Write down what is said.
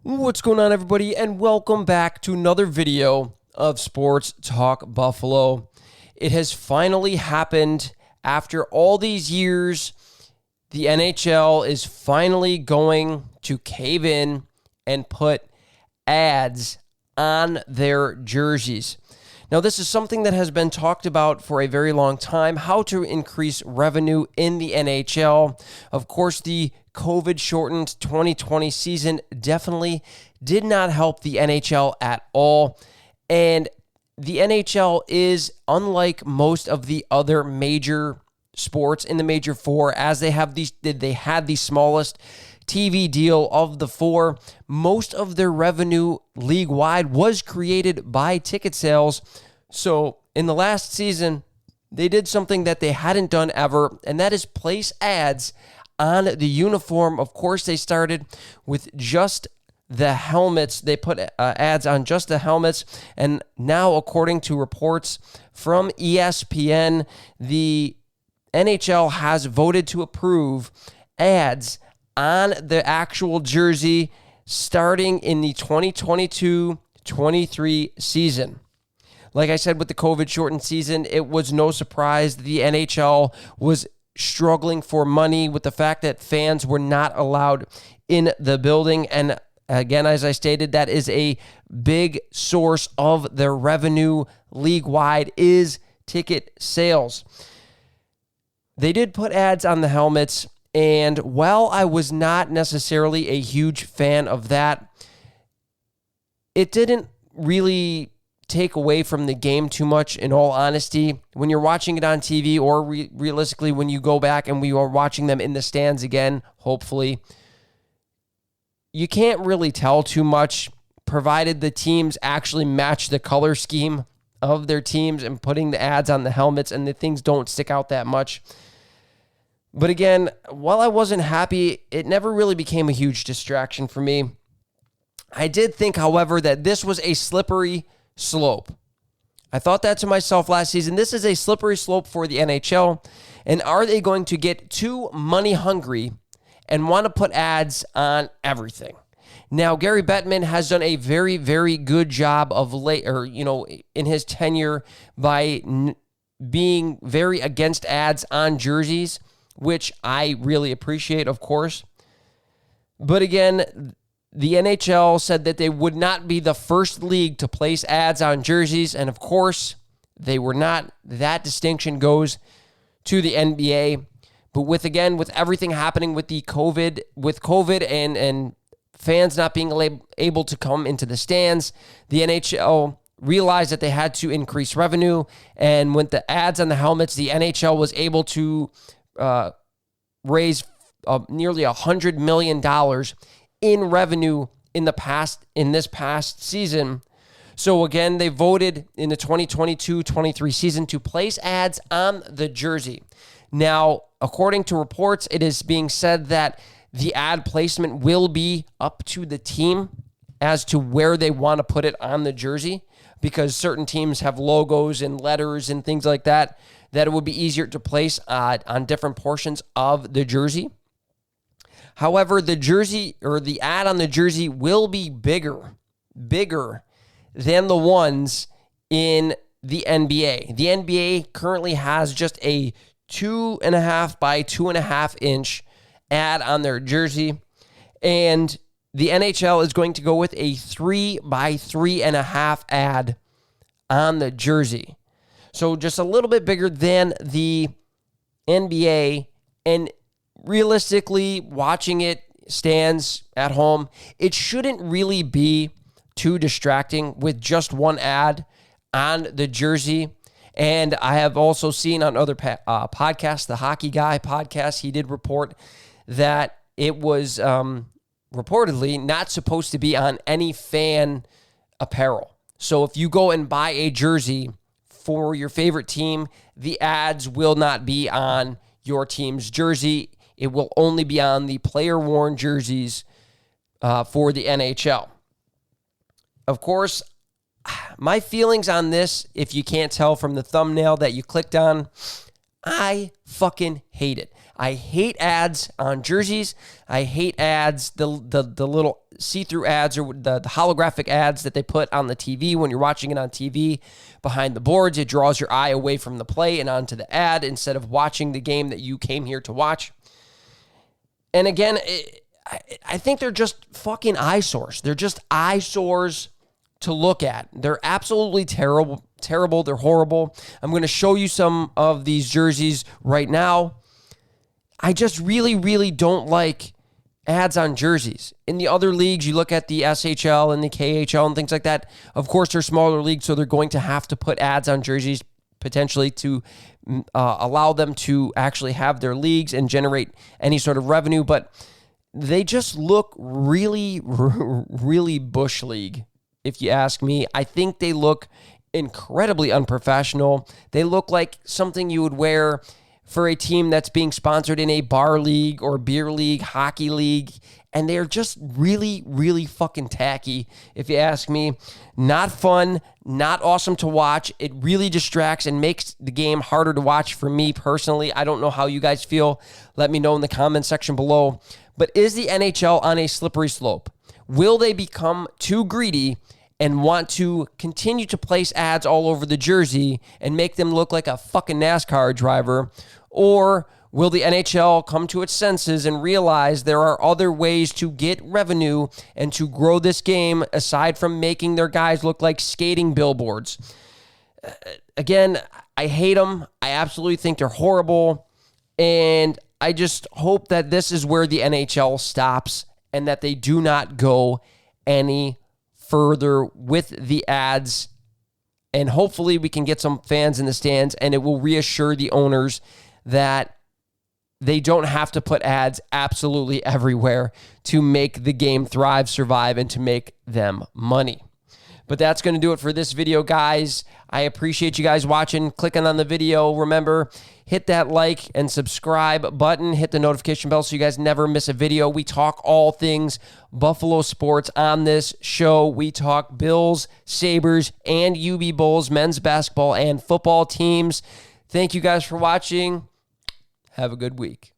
What's going on, everybody, and welcome back to another video of Sports Talk Buffalo. It has finally happened. After all these years, the NHL is finally going to cave in and put ads on their jerseys. Now, this is something that has been talked about for a very long time, how to increase revenue in the NHL. Of course, the COVID-shortened 2020 season definitely did not help the NHL at all. And the NHL is, unlike most of the other major sports in the Major Four, as they had the smallest TV deal of the four. Most of their revenue league-wide was created by ticket sales. So in the last season, they did something that they hadn't done ever, and that is place ads on the uniform. Of course, they started with just the helmets. They put ads on just the helmets, and now, according to reports from ESPN, the NHL has voted to approve ads on the actual jersey starting in the 2022-23 season. Like I said, with the COVID-shortened season, it was no surprise the NHL was struggling for money with the fact that fans were not allowed in the building. And again, as I stated, that is a big source of their revenue league-wide is ticket sales. They did put ads on the helmets, and while I was not necessarily a huge fan of that, it didn't really take away from the game too much, in all honesty. When you're watching it on TV, or realistically when you go back and we are watching them in the stands again, hopefully, you can't really tell too much, provided the teams actually match the color scheme of their teams and putting the ads on the helmets, and the things don't stick out that much. But again, while I wasn't happy, it never really became a huge distraction for me. I did think, however, that this was a slippery slope. I thought that to myself last season. This is a slippery slope for the NHL. And are they going to get too money hungry and want to put ads on everything? Now, Gary Bettman has done a very, very good job of in his tenure by being very against ads on jerseys, which I really appreciate, of course. But again, the NHL said that they would not be the first league to place ads on jerseys, and of course, they were not. That distinction goes to the NBA. But with everything happening with COVID and fans not being able to come into the stands, the NHL realized that they had to increase revenue, and with the ads on the helmets, the NHL was able to raise nearly $100 million in revenue in this past season. So again, they voted in the 2022-23 season to place ads on the jersey. Now, according to reports, it is being said that the ad placement will be up to the team as to where they want to put it on the jersey, because certain teams have logos and letters and things like that it would be easier to place on different portions of the jersey. However, the jersey, or the ad on the jersey, will be bigger than the ones in the NBA. The NBA currently has just a 2.5 by 2.5 inch ad on their jersey, and the NHL is going to go with a 3 by 3.5 ad on the jersey. So just a little bit bigger than the NBA, and realistically, watching it stands at home, it shouldn't really be too distracting with just one ad on the jersey. And I have also seen on other podcasts, the Hockey Guy podcast, he did report that it was reportedly not supposed to be on any fan apparel. So if you go and buy a jersey for your favorite team, the ads will not be on your team's jersey. It will only be on the player-worn jerseys for the NHL. Of course, my feelings on this, if you can't tell from the thumbnail that you clicked on, I fucking hate it. I hate ads on jerseys. I hate ads, the little see-through ads or the holographic ads that they put on the TV when you're watching it on TV behind the boards. It draws your eye away from the play and onto the ad instead of watching the game that you came here to watch. And again, I think they're just fucking eyesores. They're just eyesores to look at. They're absolutely terrible. They're horrible. I'm going to show you some of these jerseys right now. I just really, really don't like ads on jerseys. In the other leagues, you look at the SHL and the KHL and things like that. Of course, they're smaller leagues, so they're going to have to put ads on jerseys potentially to allow them to actually have their leagues and generate any sort of revenue. But they just look really, really Bush League, if you ask me. I think they look incredibly unprofessional. They look like something you would wear for a team that's being sponsored in a bar league or beer league, hockey league, and they're just really, really fucking tacky, if you ask me. Not fun, not awesome to watch. It really distracts and makes the game harder to watch for me personally. I don't know how you guys feel. Let me know in the comments section below. But is the NHL on a slippery slope? Will they become too greedy and want to continue to place ads all over the jersey and make them look like a fucking NASCAR driver? Or will the NHL come to its senses and realize there are other ways to get revenue and to grow this game aside from making their guys look like skating billboards? Again, I hate them. I absolutely think they're horrible. And I just hope that this is where the NHL stops and that they do not go any further with the ads. And hopefully we can get some fans in the stands, and it will reassure the owners that they don't have to put ads absolutely everywhere to make the game thrive, survive, and to make them money. But that's going to do it for this video, guys. I appreciate you guys watching, clicking on the video. Remember, hit that like and subscribe button. Hit the notification bell so you guys never miss a video. We talk all things Buffalo sports on this show. We talk Bills, Sabres, and UB Bulls, men's basketball and football teams. Thank you guys for watching. Have a good week.